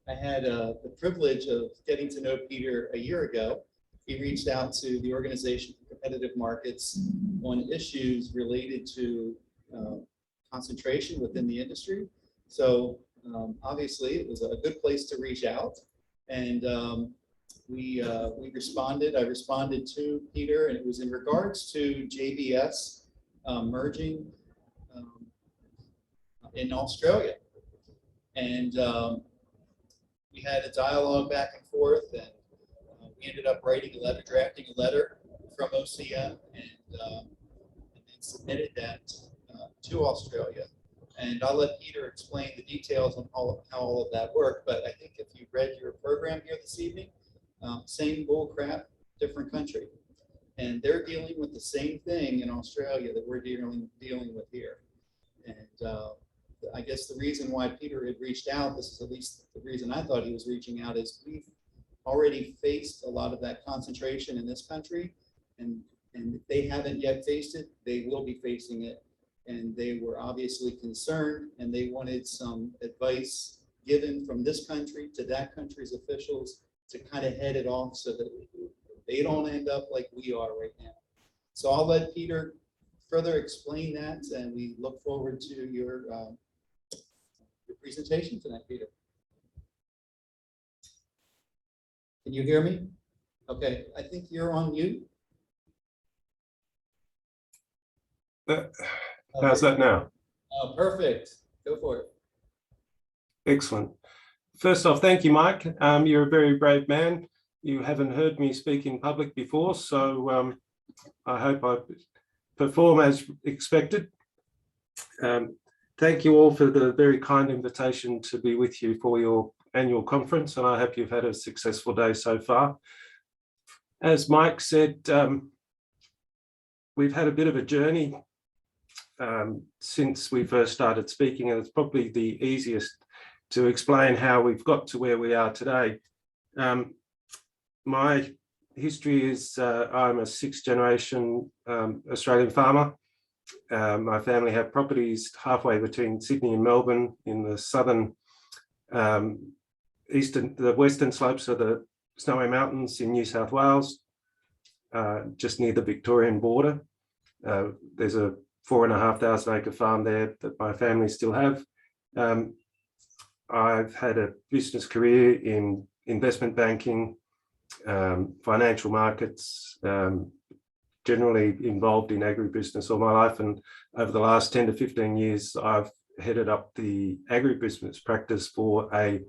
I had the privilege of getting to know Peter a year ago. He reached out to the Organization for Competitive Markets on issues related to concentration within the industry. So obviously it was a good place to reach out, and we responded. I responded to Peter, and it was in regards to JBS merging in Australia. And we had a dialogue back and forth, and we ended up drafting a letter from OCM, and then submitted that to Australia. And I'll let Peter explain the details on how all of that worked. But I think if you read your program here this evening, same bull crap, different country. And they're dealing with the same thing in Australia that we're dealing with here. And I guess the reason why Peter had reached out, this is at least the reason I thought he was reaching out, is we've already faced a lot of that concentration in this country. And if they haven't yet faced it, they will be facing it. And they were obviously concerned, and they wanted some advice given from this country to that country's officials to kind of head it off so that they don't end up like we are right now. So I'll let Peter further explain that, and we look forward to your presentation tonight, Peter. Can you hear me? Okay, I think you're on mute. How's that now? Oh, perfect. Go for it. Excellent. First off, thank you, Mike. You're a very brave man. You haven't heard me speak in public before, so I hope I perform as expected. Thank you all for the very kind invitation to be with you for your annual conference, and I hope you've had a successful day so far. As Mike said, we've had a bit of a journey since we first started speaking, and it's probably the easiest to explain how we've got to where we are today. My history is I'm a sixth generation Australian farmer. My family have properties halfway between Sydney and Melbourne in the southern the western slopes of the Snowy Mountains in New South Wales, just near the Victorian border. There's a 4,500 acre farm there that my family still have. I've had a business career in investment banking, financial markets, generally involved in agribusiness all my life. And over the last 10 to 15 years, I've headed up the agribusiness practice for a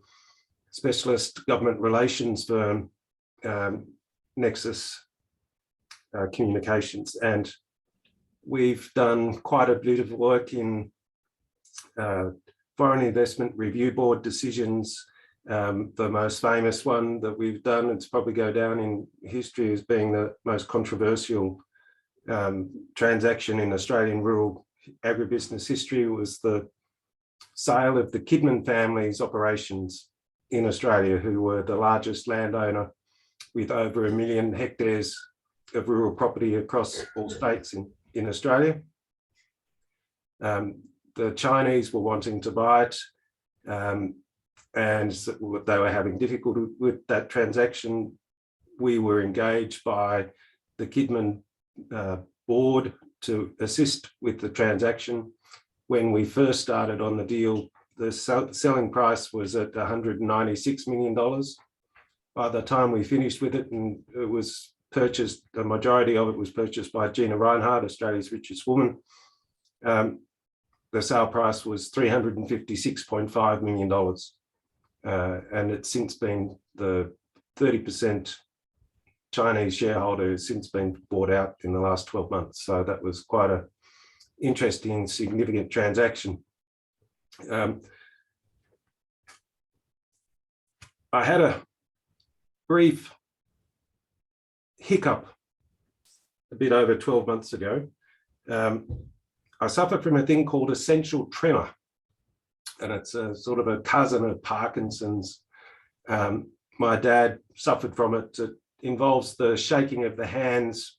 specialist government relations firm, Nexus Communications. And we've done quite a bit of work in foreign investment review board decisions. The most famous one that we've done, it's probably go down in history as being the most controversial transaction in Australian rural agribusiness history, was the sale of the Kidman family's operations in Australia, who were the largest landowner with over 1 million hectares of rural property across all states in Australia. The Chinese were wanting to buy it, and they were having difficulty with that transaction. We were engaged by the Kidman board to assist with the transaction. When we first started on the deal, the selling price was at $196 million. By the time we finished with it, and it was purchased, the majority of it was purchased by Gina Rinehart, Australia's richest woman. The sale price was $356.5 million. And it's since been, the 30% Chinese shareholder has since been bought out in the last 12 months. So that was quite an interesting, significant transaction. I had a brief hiccup a bit over 12 months ago. I suffered from a thing called essential tremor, and it's a sort of a cousin of Parkinson's. My dad suffered from it. It involves the shaking of the hands.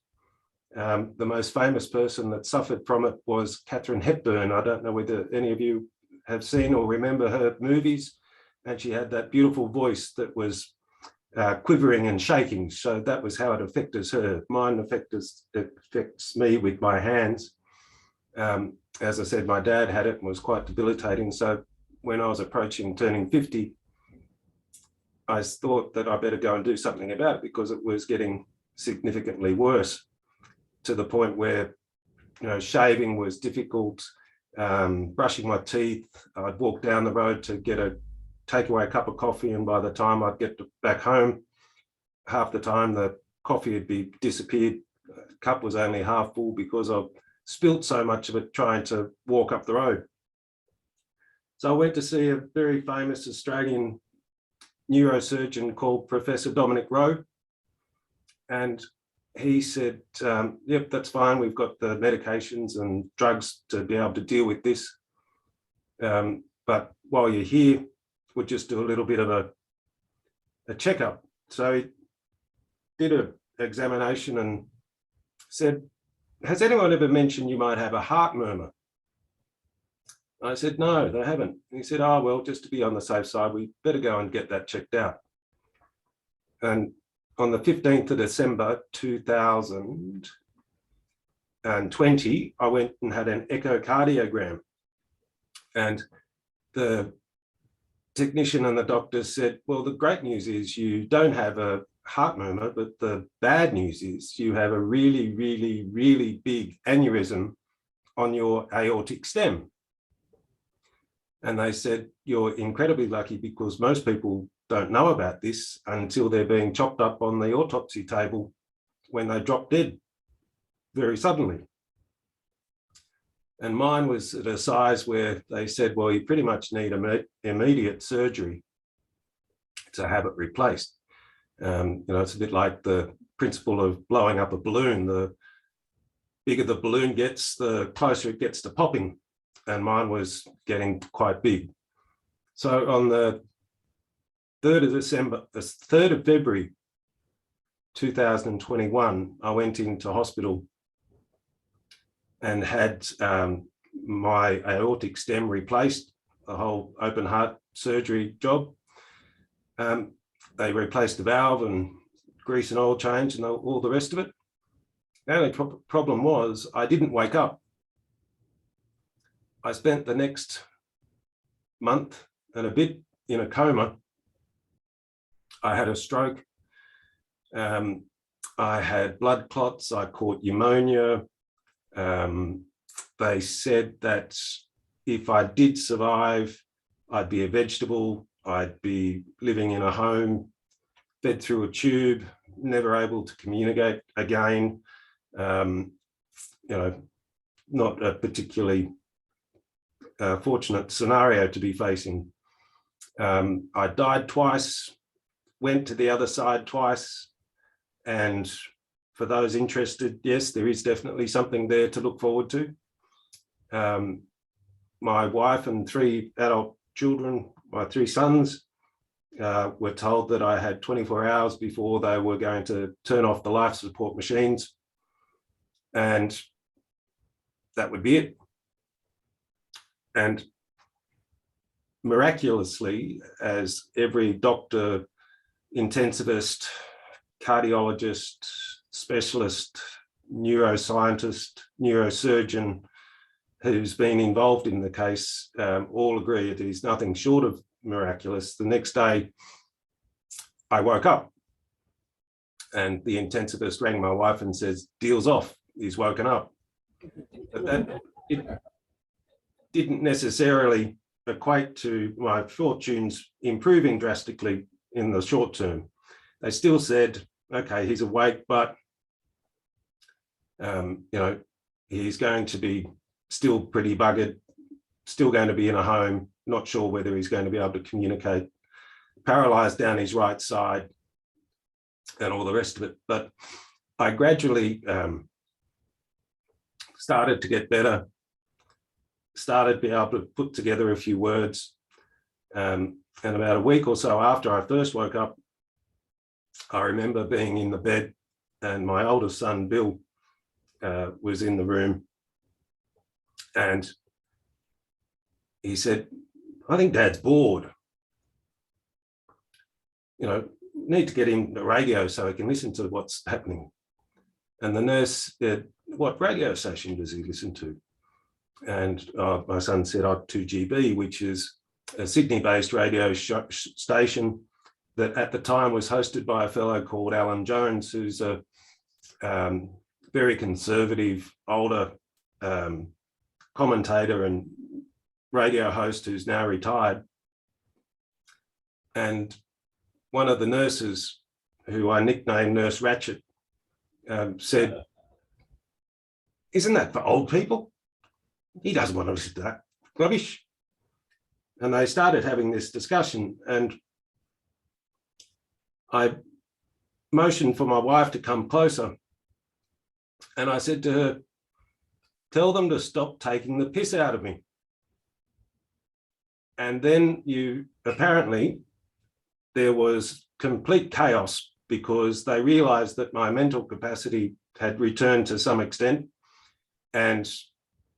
The most famous person that suffered from it was Katharine Hepburn. I don't know whether any of you have seen or remember her movies. and she had that beautiful voice that was quivering and shaking. So that was how it affected her. Mine affects me with my hands. As I said, my dad had it and was quite debilitating. So when I was approaching turning 50, I thought that I better go and do something about it because it was getting significantly worse, to the point where, shaving was difficult, brushing my teeth. I'd walk down the road to get a takeaway cup of coffee, and by the time I'd get back home, half the time the coffee had disappeared. The cup was only half full because I've spilt so much of it trying to walk up the road. So I went to see a very famous Australian neurosurgeon called Professor Dominic Rowe, and he said, yep, that's fine. We've got the medications and drugs to be able to deal with this. But while you're here, we'll just do a little bit of a checkup. So he did an examination and said, has anyone ever mentioned you might have a heart murmur? I said, no, they haven't. He said, oh, well, just to be on the safe side, we better go and get that checked out. And on the 15th of December 2020, I went and had an echocardiogram. And the technician and the doctor said, well, the great news is you don't have a heart murmur, but the bad news is you have a really, really, really big aneurysm on your aortic stem. And they said, you're incredibly lucky because most people don't know about this until they're being chopped up on the autopsy table when they drop dead very suddenly. And mine was at a size where they said, well, you pretty much need immediate surgery to have it replaced. It's a bit like the principle of blowing up a balloon. The bigger the balloon gets, the closer it gets to popping. And mine was getting quite big. So on the 3rd of February 2021, I went into hospital and had my aortic stem replaced, the whole open heart surgery job. They replaced the valve and grease and oil change and all the rest of it. The only problem was I didn't wake up. I spent the next month and a bit in a coma. I had a stroke. I had blood clots. I caught pneumonia. They said that if I did survive, I'd be a vegetable. I'd be living in a home, fed through a tube, never able to communicate again. Not a particularly fortunate scenario to be facing. I died twice, went to the other side twice, and for those interested, yes, there is definitely something there to look forward to. My wife and 3 adult children, my 3 sons, were told that I had 24 hours before they were going to turn off the life support machines, and that would be it. And miraculously, as every doctor, intensivist, cardiologist, specialist, neuroscientist, neurosurgeon who's been involved in the case all agree it is nothing short of miraculous. The next day, I woke up and the intensivist rang my wife and says, deal's off, he's woken up. But that, it didn't necessarily equate to my fortunes improving drastically in the short term. They still said, okay, he's awake, but he's going to be still pretty buggered, still going to be in a home, not sure whether he's going to be able to communicate, paralyzed down his right side and all the rest of it. But I gradually started to get better, started to be able to put together a few words. And about a week or so after I first woke up, I remember being in the bed and my oldest son, Bill, was in the room. And he said, I think Dad's bored. need to get him the radio so he can listen to what's happening. And the nurse said, what radio station does he listen to? And my son said, 2GB, which is a Sydney-based radio station that at the time was hosted by a fellow called Alan Jones, who's a very conservative, older commentator and radio host who's now retired. And one of the nurses, who I nicknamed Nurse Ratchet, said, isn't that for old people? He doesn't want to listen to that rubbish. And they started having this discussion, and I motioned for my wife to come closer. And I said to her, tell them to stop taking the piss out of me. And then apparently there was complete chaos, because they realized that my mental capacity had returned to some extent. And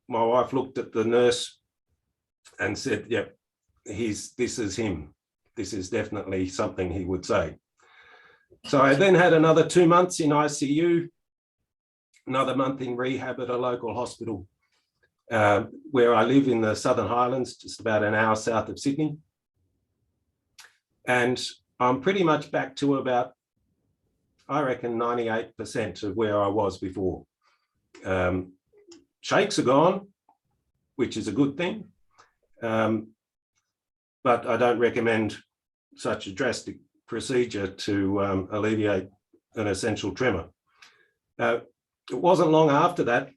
my wife looked at the nurse and said, yep, this is him. This is definitely something he would say. So I then had another 2 months in ICU, another month in rehab at a local hospital where I live in the Southern Highlands, just about an hour south of Sydney. And I'm pretty much back to about, I reckon, 98% of where I was before. Shakes are gone, which is a good thing. But I don't recommend such a drastic procedure to alleviate an essential tremor. It wasn't long after that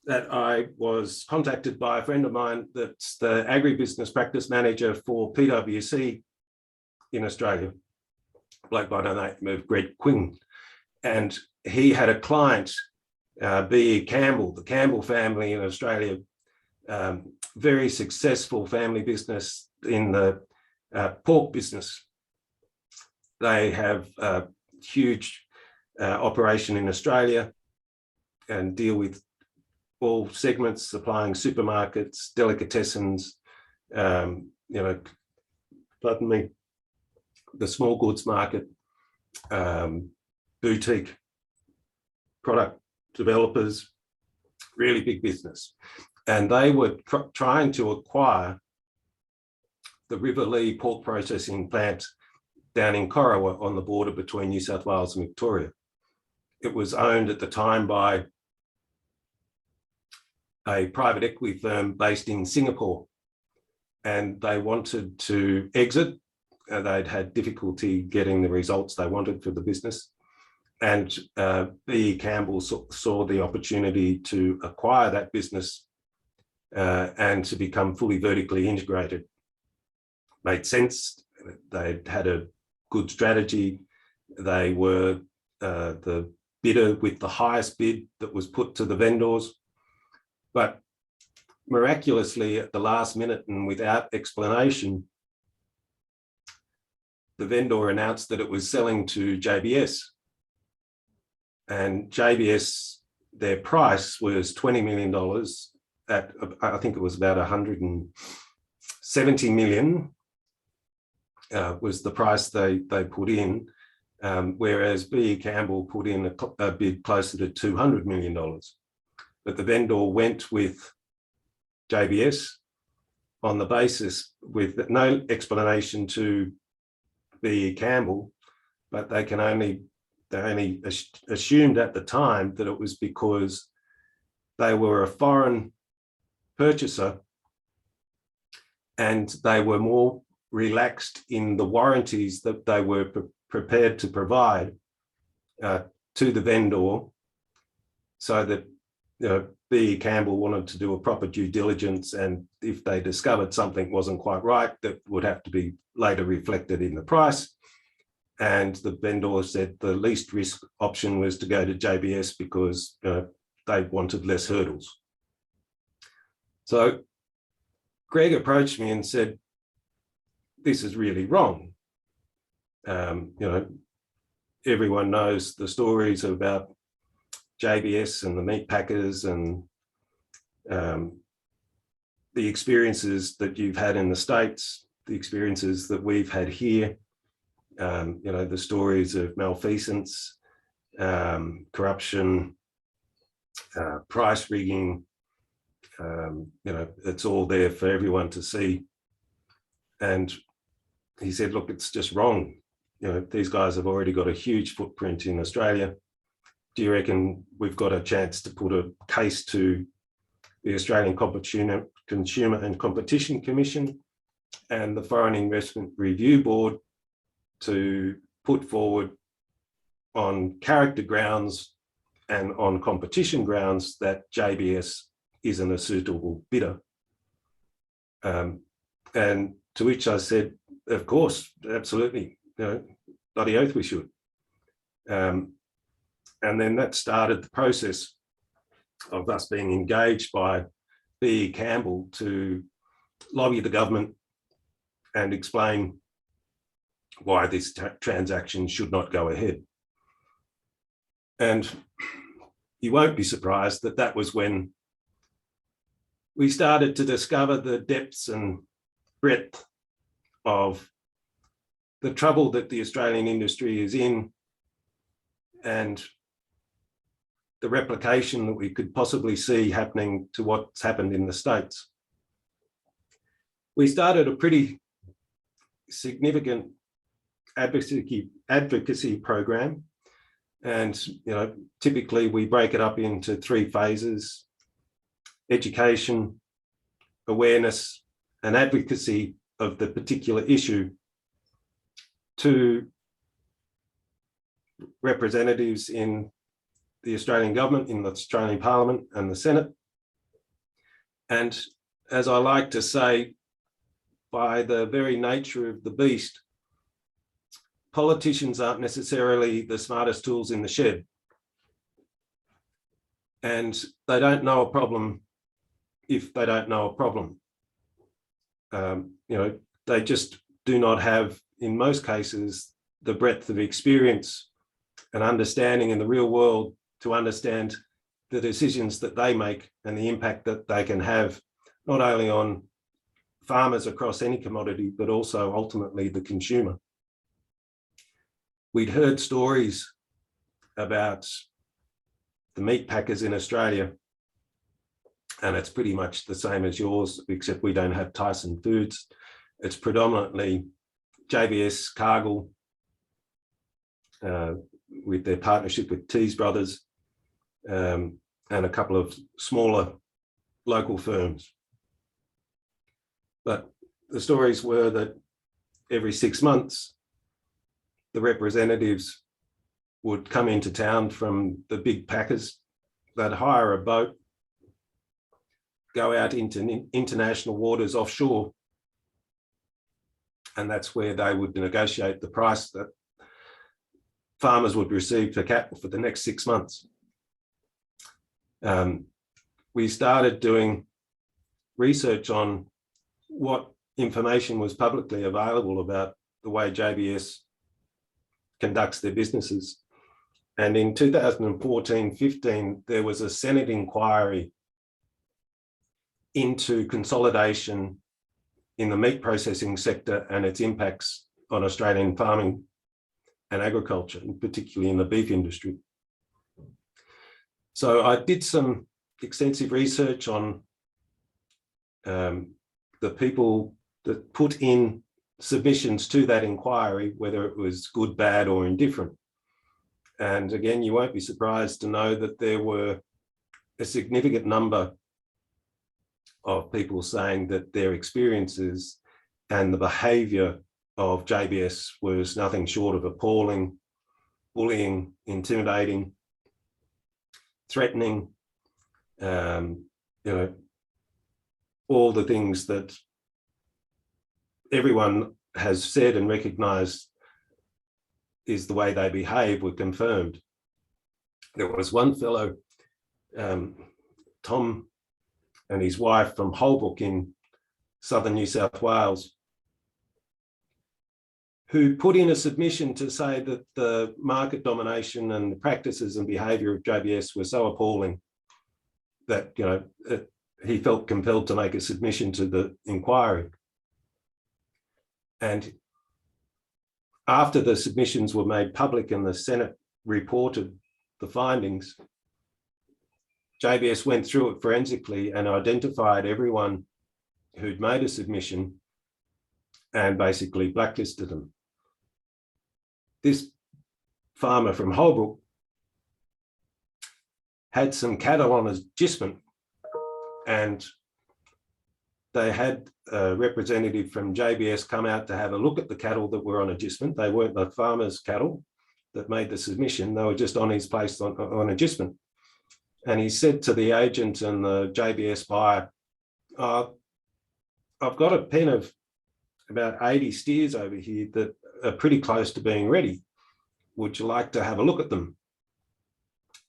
I was contacted by a friend of mine that's the agribusiness practice manager for PwC in Australia, a bloke by the name of Greg Quinn. And he had a client, B.E. Campbell, the Campbell family in Australia, very successful family business in the pork business. They have a huge operation in Australia and deal with all segments, supplying supermarkets, delicatessens, pardon me, the small goods market, boutique product developers, really big business. And they were trying to acquire the River Lee pork processing plant down in Corowa on the border between New South Wales and Victoria. It was owned at the time by a private equity firm based in Singapore, and they wanted to exit. They'd had difficulty getting the results they wanted for the business. And B.E. Campbell saw the opportunity to acquire that business and to become fully vertically integrated. Made sense. They'd had a good strategy. They were the bidder with the highest bid that was put to the vendors. But miraculously, at the last minute and without explanation, the vendor announced that it was selling to JBS. And JBS, their price was $20 million at, I think it was about 170 million was the price they put in, whereas B.E. Campbell put in a bid closer to $200 million. But the vendor went with JBS on the basis, with no explanation to B.E. Campbell, but they only assumed at the time that it was because they were a foreign purchaser and they were more relaxed in the warranties that they were prepared to provide to the vendor, so that B.E. Campbell wanted to do a proper due diligence, and if they discovered something wasn't quite right, that would have to be later reflected in the price. And the vendor said the least risk option was to go to JBS because they wanted less hurdles. So Greg approached me and said, this is really wrong. Everyone knows the stories about JBS and the meat packers and the experiences that you've had in the States, the experiences that we've had here. The stories of malfeasance, corruption, price rigging, it's all there for everyone to see. And he said, look, it's just wrong. These guys have already got a huge footprint in Australia. Do you reckon we've got a chance to put a case to the Australian Consumer and Competition Commission and the Foreign Investment Review Board to put forward on character grounds and on competition grounds that JBS isn't a suitable bidder? And to which I said, of course, absolutely, bloody oath we should. And then that started the process of us being engaged by B. Campbell to lobby the government and explain why this transaction should not go ahead. And you won't be surprised that that was when we started to discover the depths and breadth of the trouble that the Australian industry is in and the replication that we could possibly see happening to what's happened in the States. We started a pretty significant advocacy program, and typically we break it up into 3 phases: education, awareness, and advocacy of the particular issue to representatives in the Australian government, in the Australian Parliament and the Senate. And as I like to say, by the very nature of the beast, politicians aren't necessarily the smartest tools in the shed. And they don't know a problem if they don't know a problem. They just do not have, in most cases, the breadth of experience and understanding in the real world to understand the decisions that they make and the impact that they can have, not only on farmers across any commodity, but also ultimately the consumer. We'd heard stories about the meat packers in Australia, and it's pretty much the same as yours, except we don't have Tyson Foods. It's predominantly JBS, Cargill, with their partnership with Tees Brothers, and a couple of smaller local firms. But the stories were that every 6 months, the representatives would come into town from the big packers. They'd hire a boat, go out into international waters offshore, and that's where they would negotiate the price that farmers would receive for cattle for the next 6 months. We started doing research on what information was publicly available about the way JBS conducts their businesses. And in 2014-15, there was a Senate inquiry into consolidation in the meat processing sector and its impacts on Australian farming and agriculture, and particularly in the beef industry. So I did some extensive research on the people that put in submissions to that inquiry, whether it was good, bad, or indifferent. And again, you won't be surprised to know that there were a significant number of people saying that their experiences and the behaviour of JBS was nothing short of appalling, bullying, intimidating, threatening, all the things that everyone has said and recognised is the way they behave were confirmed. There was one fellow, Tom, and his wife from Holbrook in southern New South Wales, who put in a submission to say that the market domination and the practices and behaviour of JBS were so appalling that he felt compelled to make a submission to the inquiry. And after the submissions were made public and the Senate reported the findings, JBS went through it forensically and identified everyone who'd made a submission and basically blacklisted them. This farmer from Holbrook had some cattle on agistment, and they had a representative from JBS come out to have a look at the cattle that were on agistment. They weren't the farmer's cattle that made the submission. They were just on his place on agistment. And he said to the agent and the JBS buyer, I've got a pen of about 80 steers over here that are pretty close to being ready. Would you like to have a look at them?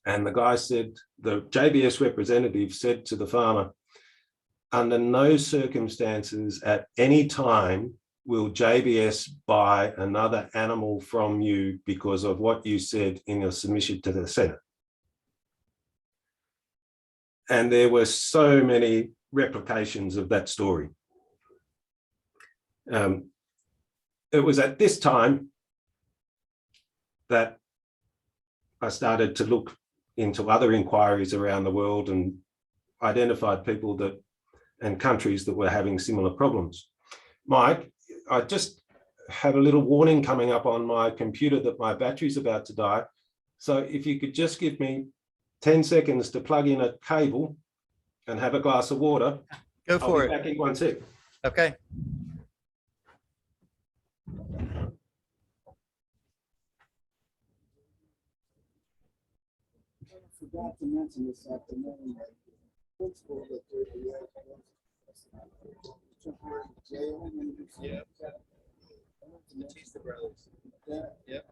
And the guy said, the JBS representative said to the farmer, under no circumstances at any time will JBS buy another animal from you because of what you said in your submission to the Senate. And there were so many replications of that story. It was at this time that I started to look into other inquiries around the world and identified people that and countries that were having similar problems. Mike, I just have a little warning coming up on my computer that my battery's about to die. So if you could just give me 10 seconds to plug in a cable and have a glass of water. Go for it. I'll be back in 1 sec. Okay. I forgot to mention this afternoon, principle that Yeah. Batista Brothers. Yep.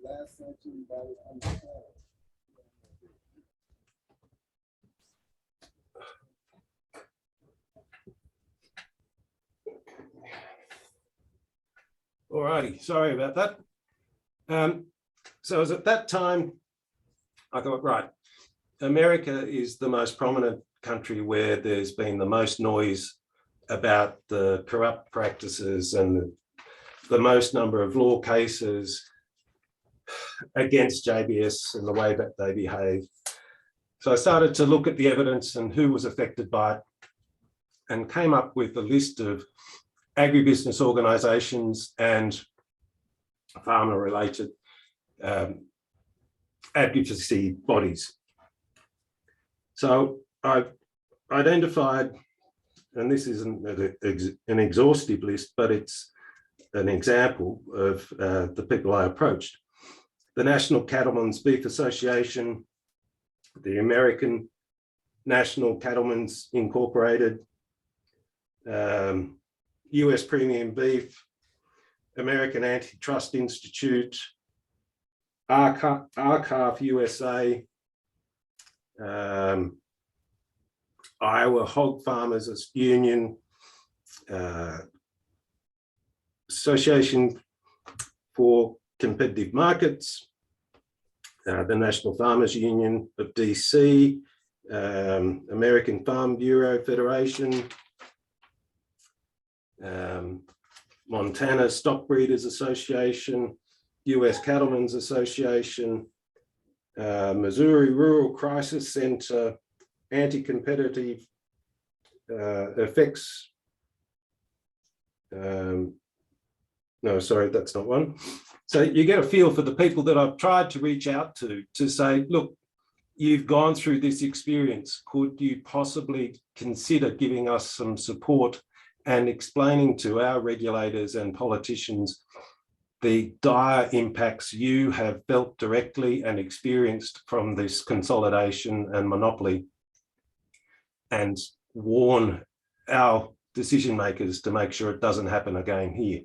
Last century by All righty, sorry about that. So it was at that time, I thought, right, America is the most prominent country where there's been the most noise about the corrupt practices and the most number of law cases against JBS and the way that they behave. So I started to look at the evidence and who was affected by it, and came up with a list of agribusiness organisations and farmer-related advocacy bodies. So I've identified, and this isn't an exhaustive list, but it's an example of the people I approached. The National Cattlemen's Beef Association, the American National Cattlemen's Incorporated, US Premium Beef, American Antitrust Institute, ARCAF USA, Iowa Hog Farmers Union, Association for Competitive Markets, the National Farmers Union of DC, American Farm Bureau Federation, Montana Stock Breeders Association, US Cattlemen's Association, Missouri Rural Crisis Center, Anti-Competitive Effects. No, sorry, that's not one. So you get a feel for the people that I've tried to reach out to say, look, you've gone through this experience. Could you possibly consider giving us some support and explaining to our regulators and politicians the dire impacts you have felt directly and experienced from this consolidation and monopoly, and warn our decision makers to make sure it doesn't happen again here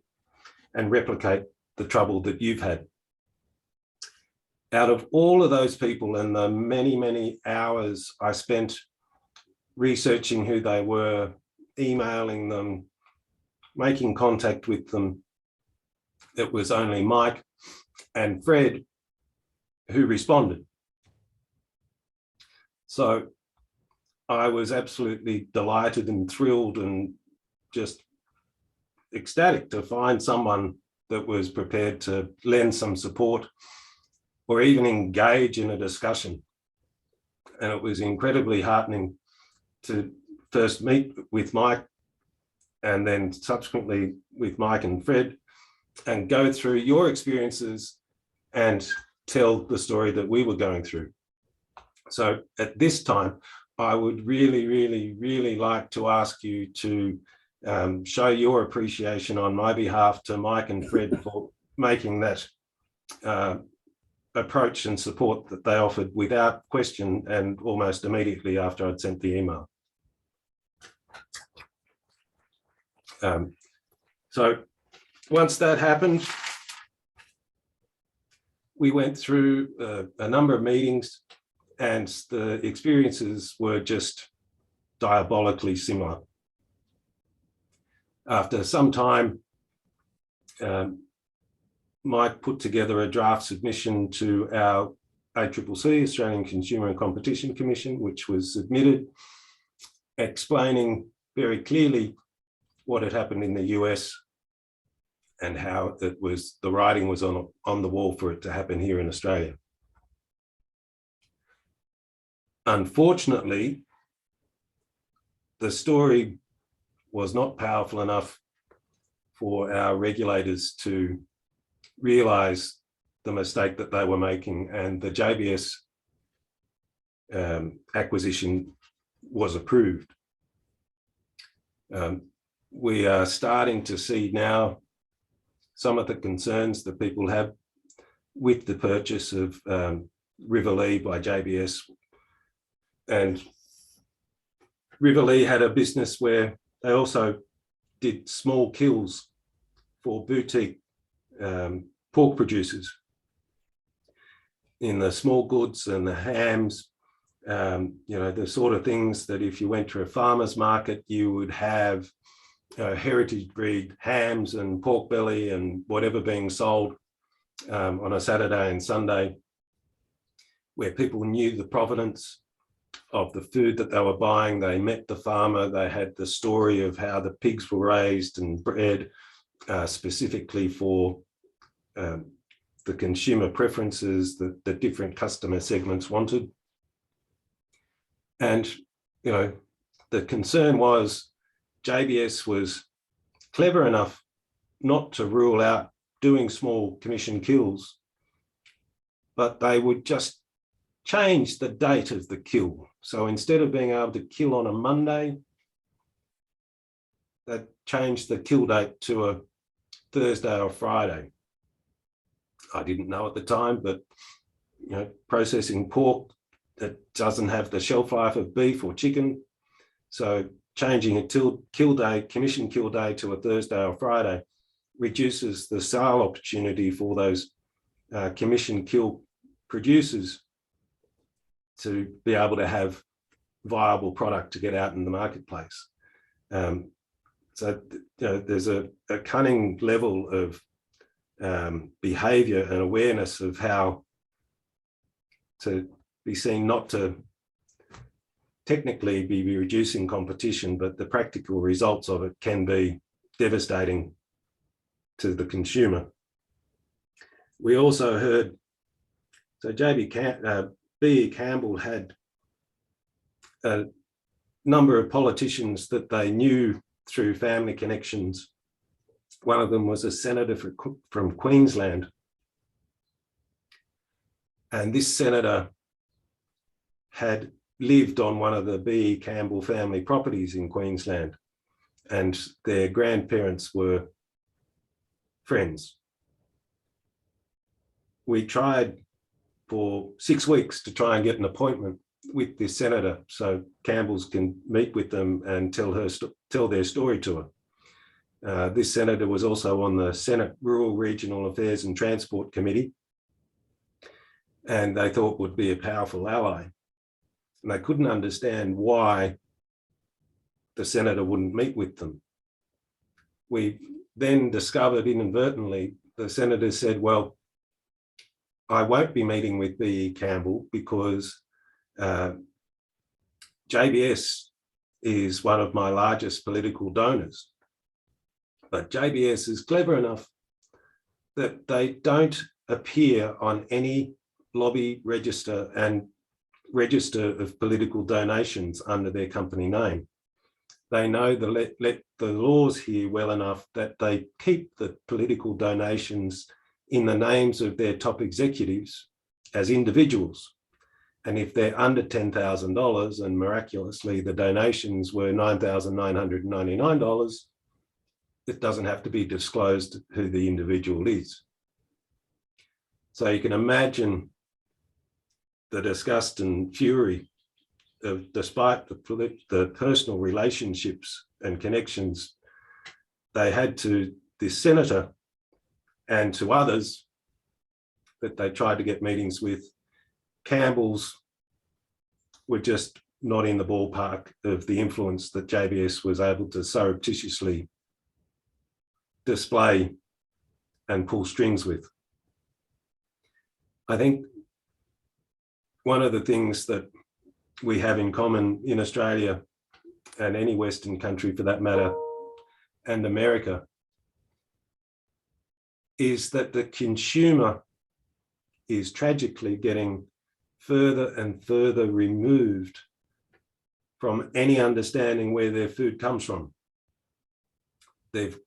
and replicate the trouble that you've had. Out of all of those people and the many, many hours I spent researching who they were, emailing them, making contact with them, it was only Mike and Fred who responded. So I was absolutely delighted and thrilled and just ecstatic to find someone that was prepared to lend some support or even engage in a discussion. And it was incredibly heartening to first meet with Mike and then subsequently with Mike and Fred and go through your experiences and tell the story that we were going through. So at this time, I would really like to ask you to show your appreciation on my behalf to Mike and Fred for making that approach and support that they offered without question and almost immediately after I'd sent the email. So once that happened, we went through a number of meetings and the experiences were just diabolically similar. After some time, Mike put together a draft submission to our ACCC, Australian Consumer and Competition Commission, which was submitted, explaining very clearly what had happened in the US and how it was, the writing was on the wall for it to happen here in Australia. Unfortunately, the story was not powerful enough for our regulators to realize the mistake that they were making, and the JBS acquisition was approved. We are starting to see now some of the concerns that people have with the purchase of Riverlea by JBS. And Riverlea had a business where they also did small kills for boutique pork producers in the small goods and the hams, you know, the sort of things that if you went to a farmer's market, you would have heritage breed hams and pork belly and whatever being sold on a Saturday and Sunday, where people knew the provenance of the food that they were buying. They met the farmer, they had the story of how the pigs were raised and bred specifically for the consumer preferences that the different customer segments wanted. And, you know, the concern was JBS was clever enough not to rule out doing small commission kills, but they would just change the date of the kill. So instead of being able to kill on a Monday, they changed the kill date to a Thursday or Friday. I didn't know at the time, but you know, processing pork that doesn't have the shelf life of beef or chicken, so changing a kill day, commission kill day, to a Thursday or Friday reduces the sale opportunity for those commission kill producers to be able to have viable product to get out in the marketplace. So you know, there's a cunning level of behavior and awareness of how to be seen not to technically be reducing competition, but the practical results of it can be devastating to the consumer. We also heard, so B.E. Campbell had a number of politicians that they knew through family connections. One of them was a senator from Queensland. And this senator had lived on one of the B.E. Campbell family properties in Queensland, and their grandparents were friends. We tried for 6 weeks to try and get an appointment with this senator so Campbells can meet with them and tell their story to her. This senator was also on the Senate Rural Regional Affairs and Transport Committee, and they thought would be a powerful ally. And they couldn't understand why the senator wouldn't meet with them. We then discovered inadvertently, the senator said, well, I won't be meeting with B.E. Campbell because JBS is one of my largest political donors, but JBS is clever enough that they don't appear on any lobby register and register of political donations under their company name. They know the laws here well enough that they keep the political donations in the names of their top executives as individuals. And if they're under $10,000 and miraculously the donations were $9,999, it doesn't have to be disclosed who the individual is. So you can imagine the disgust and fury of, despite the personal relationships and connections they had to this senator and to others that they tried to get meetings with, Campbell's were just not in the ballpark of the influence that JBS was able to surreptitiously display and pull strings with. I think one of the things that we have in common in Australia and any Western country for that matter, and America, is that the consumer is tragically getting further and further removed from any understanding where their food comes from. They've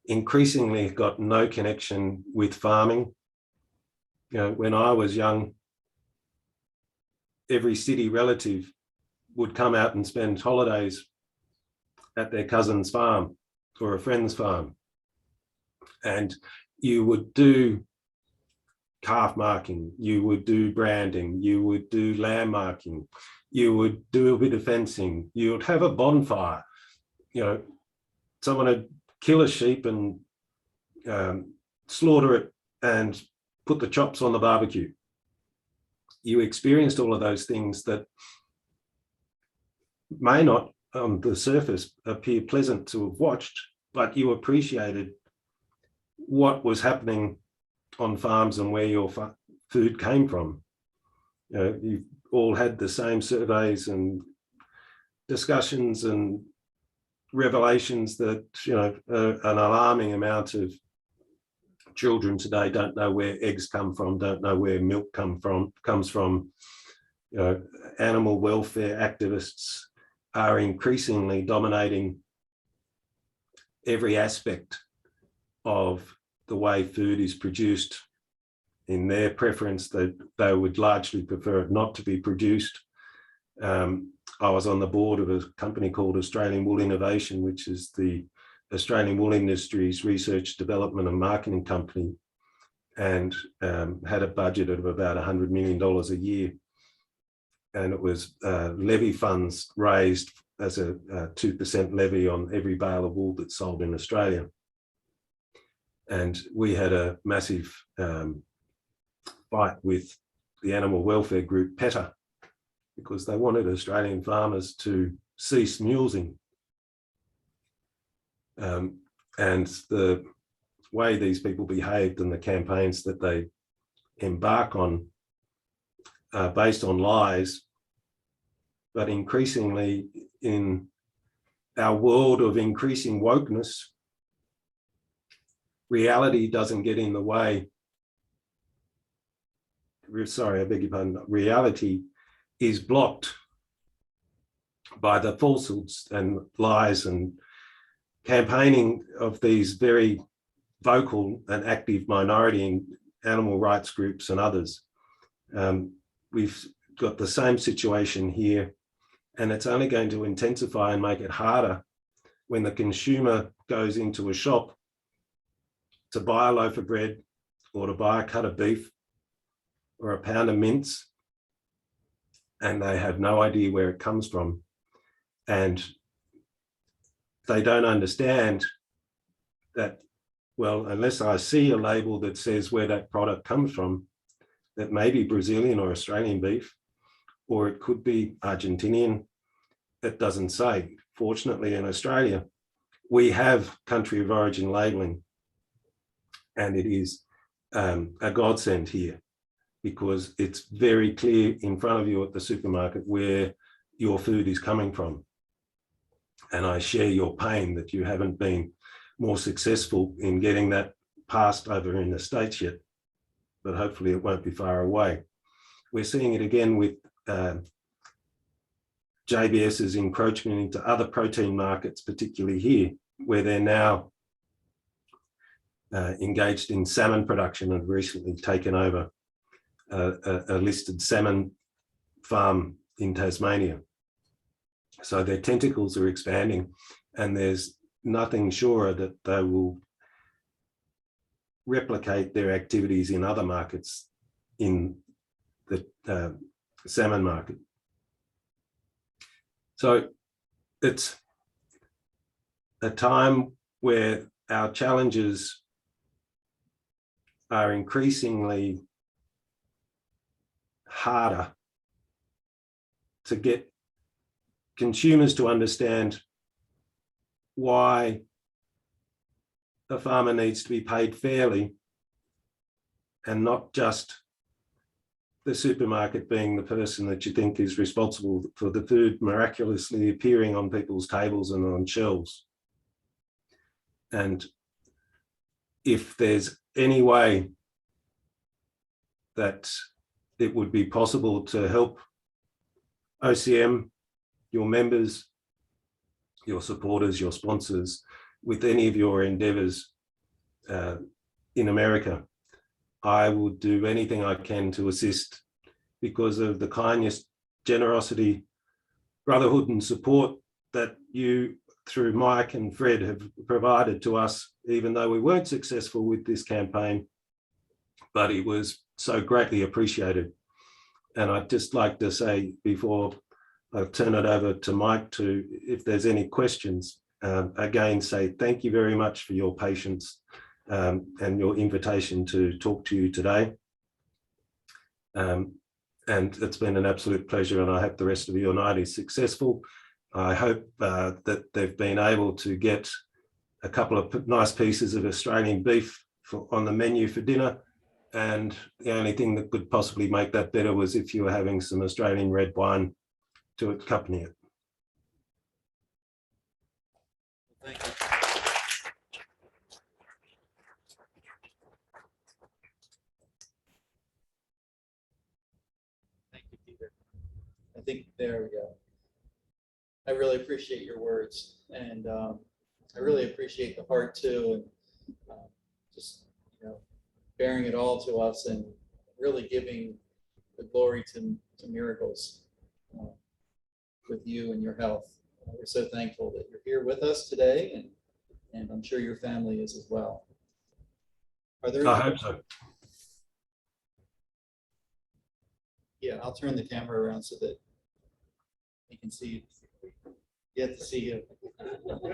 increasingly got no connection with farming. You know, when I was young, every city relative would come out and spend holidays at their cousin's farm or a friend's farm. And you would do calf marking, you would do branding, you would do land marking, you would do a bit of fencing, you would have a bonfire. You know, someone would kill a sheep and slaughter it and put the chops on the barbecue. You experienced all of those things that may not on the surface appear pleasant to have watched, but you appreciated what was happening on farms and where your food came from. You know, you all had the same surveys and discussions and revelations that, you know, an alarming amount of children today don't know where eggs come from, don't know where milk comes from. You know, animal welfare activists are increasingly dominating every aspect of the way food is produced. In their preference, they would largely prefer it not to be produced. I was on the board of a company called Australian Wool Innovation, which is the Australian wool industry's research, development and marketing company, and had a budget of about $100 million a year. And it was levy funds raised as a 2% levy on every bale of wool that's sold in Australia. And we had a massive fight with the animal welfare group PETA because they wanted Australian farmers to cease mulesing. And the way these people behaved and the campaigns that they embark on are based on lies, but increasingly in our world of increasing wokeness, reality doesn't get in the way. Sorry, I beg your pardon. Reality is blocked by the falsehoods and lies and campaigning of these very vocal and active minority and animal rights groups and others. We've got the same situation here, and it's only going to intensify and make it harder when the consumer goes into a shop to buy a loaf of bread or to buy a cut of beef or a pound of mince, and they have no idea where it comes from. And they don't understand that, well, unless I see a label that says where that product comes from, that may be Brazilian or Australian beef, or it could be Argentinian, it doesn't say. Fortunately, in Australia, we have country of origin labeling, and it is a godsend here because it's very clear in front of you at the supermarket where your food is coming from. And I share your pain that you haven't been more successful in getting that passed over in the States yet, but hopefully it won't be far away. We're seeing it again with JBS's encroachment into other protein markets, particularly here, where they're now engaged in salmon production and recently taken over a listed salmon farm in Tasmania. So their tentacles are expanding, and there's nothing surer that they will replicate their activities in other markets in the salmon market. So it's a time where our challenges are increasingly harder to get consumers to understand why a farmer needs to be paid fairly, and not just the supermarket being the person that you think is responsible for the food miraculously appearing on people's tables and on shelves. And if there's any way that it would be possible to help OCM, your members, your supporters, your sponsors, with any of your endeavors in America, I will do anything I can to assist, because of the kindness, generosity, brotherhood and support that you, through Mike and Fred, have provided to us, even though we weren't successful with this campaign, but it was so greatly appreciated. And I'd just like to say, before I turn it over to Mike, to, if there's any questions, again, say thank you very much for your patience and your invitation to talk to you today. And it's been an absolute pleasure, and I hope the rest of your night is successful. I hope that they've been able to get a couple of nice pieces of Australian beef on the menu for dinner. And the only thing that could possibly make that better was if you were having some Australian red wine to accompany it. Thank you. Thank you, Peter. I think there we go. I really appreciate your words, and I really appreciate the heart too, and just, you know, bearing it all to us and really giving the glory to miracles with you and your health. We're so thankful that you're here with us today, and I'm sure your family is as well. Are there? I hope so. Yeah, I'll turn the camera around so that you can see. Get to see you.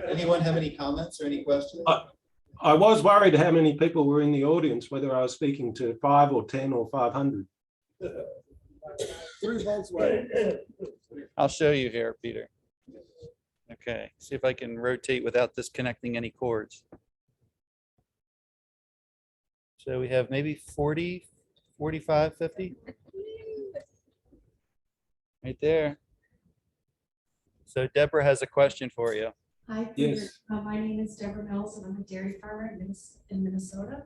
Anyone have any comments or any questions? I was worried how many people were in the audience, whether I was speaking to 5 or 10 or 500. 3 votes away. I'll show you here, Peter. Okay, see if I can rotate without disconnecting any cords. So we have maybe 40, 45, 50. Right there. So Deborah has a question for you. Hi, Peter. Yes. My name is Deborah Mills, and I'm a dairy farmer in Minnesota,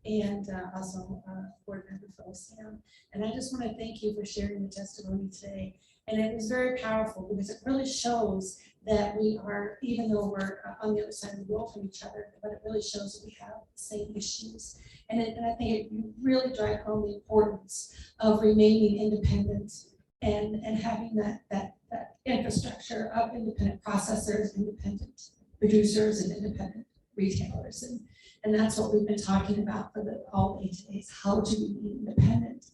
and also a board member for OCM. And I just want to thank you for sharing the testimony today. And it was very powerful, because it really shows that we are, even though we're on the other side of the world from each other, but it really shows that we have the same issues. And I think it really drives home the importance of remaining independent and having that infrastructure of independent processors, independent producers, and independent retailers. And that's what we've been talking about for all day today, is how do we be independent?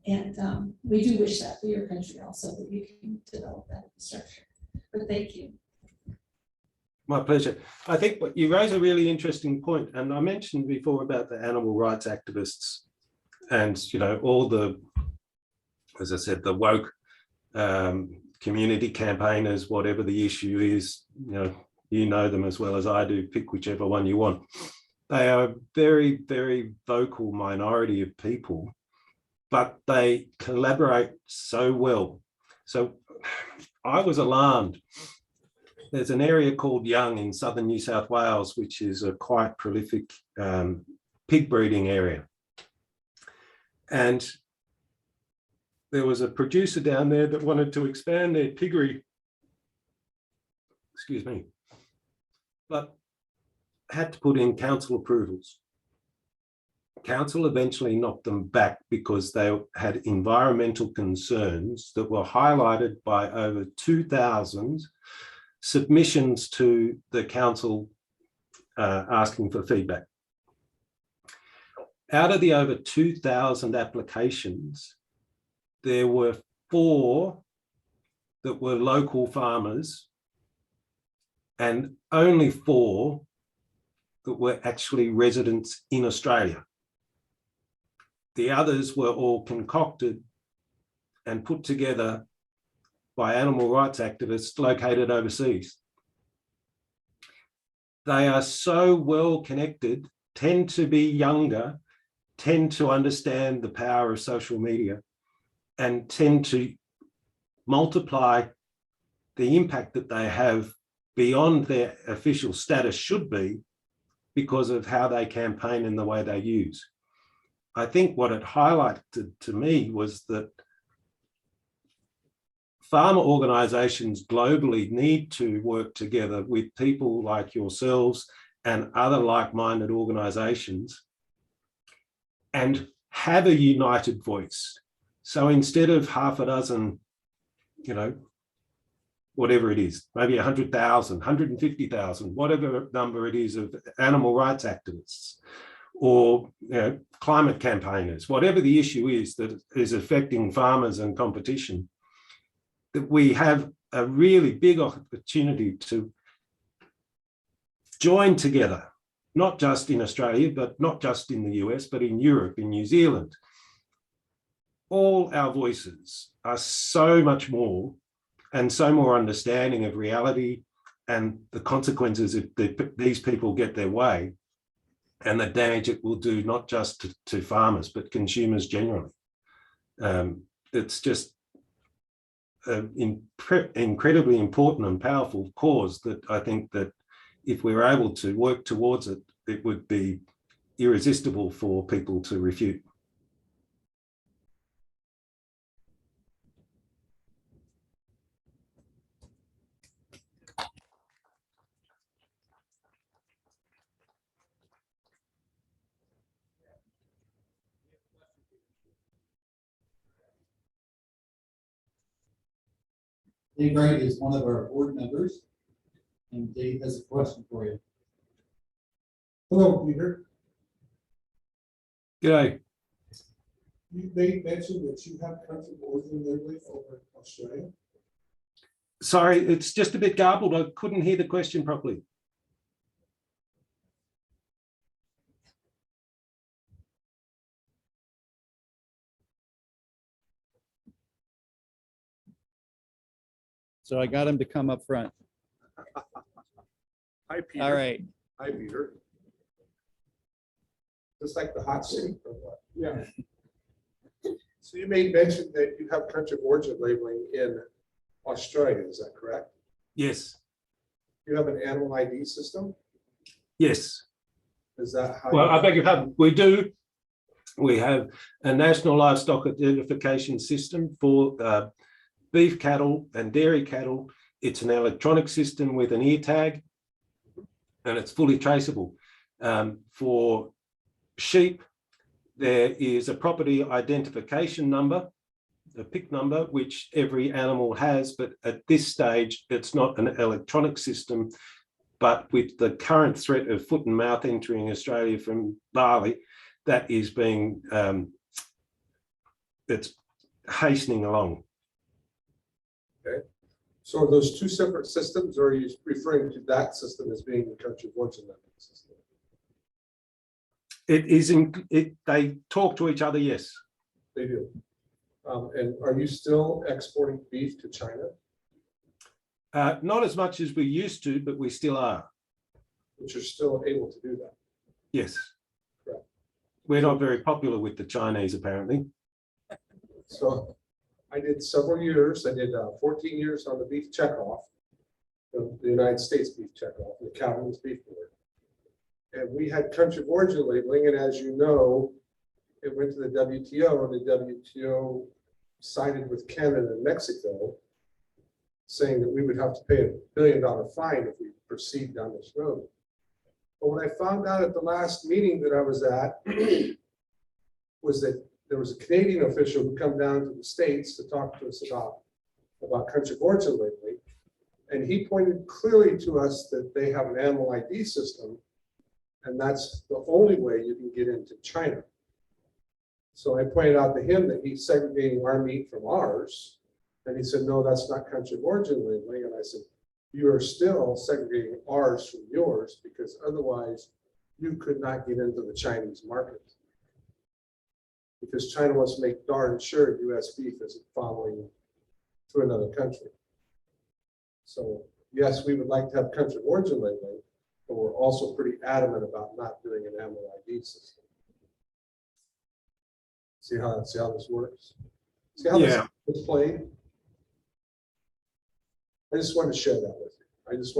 And we do wish that for your country also, that you can develop that infrastructure. But thank you. My pleasure. I think what you raise a really interesting point, and I mentioned before about the animal rights activists, and all the, as I said, the woke community campaigners, whatever the issue is, you know them as well as I do, pick whichever one you want. They are a very, very vocal minority of people, but they collaborate so well. So I was alarmed. There's an area called Young in southern New South Wales, which is a quite prolific pig breeding area. And there was a producer down there that wanted to expand their piggery, excuse me, but had to put in council approvals. Council eventually knocked them back because they had environmental concerns that were highlighted by over 2,000 submissions to the council asking for feedback. Out of the over 2,000 applications, there were 4 that were local farmers and only 4 that were actually residents in Australia. The others were all concocted and put together by animal rights activists located overseas. They are so well connected, tend to be younger, tend to understand the power of social media, and tend to multiply the impact that they have beyond their official status should be because of how they campaign and the way they use. I think what it highlighted to me was that farmer organisations globally need to work together with people like yourselves and other like-minded organisations and have a united voice. So instead of half a dozen, you know, whatever it is, maybe 100,000, 150,000, whatever number it is of animal rights activists or, you know, climate campaigners, whatever the issue is that is affecting farmers and competition, that we have a really big opportunity to join together, not just in Australia, but not just in the US, but in Europe, in New Zealand. All our voices are so much more and so more understanding of reality and the consequences if these people get their way and the damage it will do not just to farmers, but consumers generally. It's just an incredibly important and powerful cause that I think that if we were able to work towards it, it would be irresistible for people to refute. Dave Wright is one of our board members, and Dave has a question for you. Hello, Peter. G'day. You mentioned that you have country of origin labeling over in Australia. Sorry, it's just a bit garbled. I couldn't hear the question properly. So I got him to come up front. Hi, Peter. All right. Hi, Peter. Just like the hot seat or what? Yeah. So you made mention that you have country of origin labeling in Australia, is that correct? Yes. You have an animal ID system? Yes. Is that how? Well, I beg your pardon. We do. We have a national livestock identification system for beef cattle and dairy cattle. It's an electronic system with an ear tag, and it's fully traceable. For sheep, there is a property identification number, a PIC number, which every animal has, but at this stage, it's not an electronic system. But with the current threat of foot and mouth entering Australia from Bali, that is being, it's hastening along. Okay. So are those two separate systems, or are you referring to that system as being the country of origin labeling system? It is, they talk to each other, yes. They do. And are you still exporting beef to China? Not as much as we used to, but we still are. But you're still able to do that? Yes. Correct. We're not very popular with the Chinese, apparently. So I did several years. I did 14 years on the beef checkoff, the United States beef checkoff, the Cattlemen's Beef Board. And we had country of origin labeling, and as you know, it went to the WTO, and the WTO sided with Canada and Mexico, saying that we would have to pay $1 billion fine if we proceed down this road. But what I found out at the last meeting that I was at was that there was a Canadian official who come down to the States to talk to us about country of origin labeling. And he pointed clearly to us that they have an animal ID system, and that's the only way you can get into China. So I pointed out to him that he's segregating our meat from ours. And he said, no, that's not country of origin labeling. And I said, you are still segregating ours from yours, because otherwise you could not get into the Chinese market. Because China wants to make darn sure US beef isn't following to another country. So yes, we would like to have country of origin labeling, but we're also pretty adamant about not doing an animal ID system. See how this works? See how Yeah. this is played? I just wanted to share that with you. I just wanted